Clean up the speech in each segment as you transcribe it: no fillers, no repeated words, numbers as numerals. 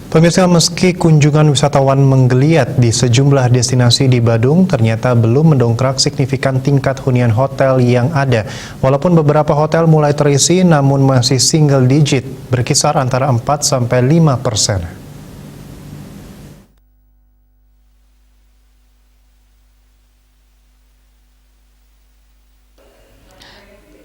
Pemirsa, meski kunjungan wisatawan menggeliat di sejumlah destinasi di Badung, ternyata belum mendongkrak signifikan tingkat hunian hotel yang ada. Walaupun beberapa hotel mulai terisi, namun masih single digit, berkisar antara 4–5%.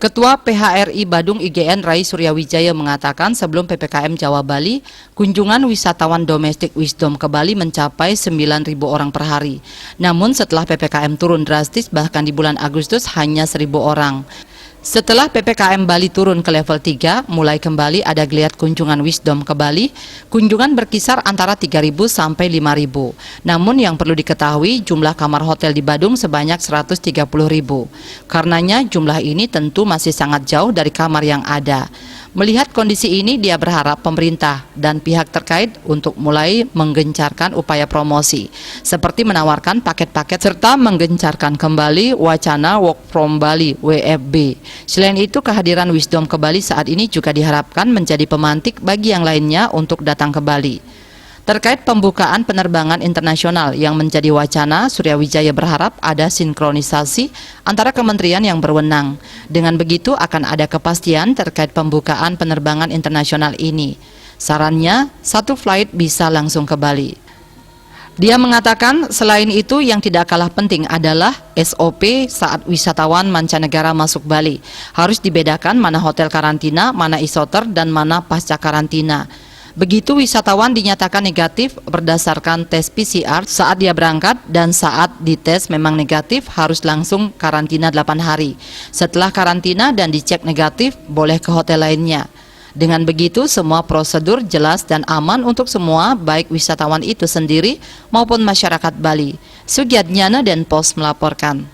Ketua PHRI Badung IGN Rai Suryawijaya mengatakan sebelum PPKM Jawa Bali, kunjungan wisatawan domestik Wisdom ke Bali mencapai 9.000 orang per hari. Namun setelah PPKM turun drastis, bahkan di bulan Agustus hanya 1.000 orang. Setelah PPKM Bali turun ke level 3, mulai kembali ada geliat kunjungan Wisdom ke Bali. Kunjungan berkisar antara 3.000 sampai 5.000. Namun yang perlu diketahui, jumlah kamar hotel di Badung sebanyak 130.000. Karenanya jumlah ini tentu masih sangat jauh dari kamar yang ada. Melihat kondisi ini, dia berharap pemerintah dan pihak terkait untuk mulai menggencarkan upaya promosi, seperti menawarkan paket-paket serta menggencarkan kembali wacana Work from Bali (WFB). Selain itu, kehadiran Wisdom ke Bali saat ini juga diharapkan menjadi pemantik bagi yang lainnya untuk datang ke Bali. Terkait pembukaan penerbangan internasional yang menjadi wacana, Suryawijaya berharap ada sinkronisasi antara kementerian yang berwenang. Dengan begitu akan ada kepastian terkait pembukaan penerbangan internasional ini. Sarannya, satu flight bisa langsung ke Bali. Dia mengatakan selain itu yang tidak kalah penting adalah SOP saat wisatawan mancanegara masuk Bali. Harus dibedakan mana hotel karantina, mana isoter, dan mana pasca karantina. Begitu wisatawan dinyatakan negatif berdasarkan tes PCR saat dia berangkat dan saat dites memang negatif harus langsung karantina 8 hari. Setelah karantina dan dicek negatif boleh ke hotel lainnya. Dengan begitu semua prosedur jelas dan aman untuk semua baik wisatawan itu sendiri maupun masyarakat Bali. Sugiatnyana dan Pos melaporkan.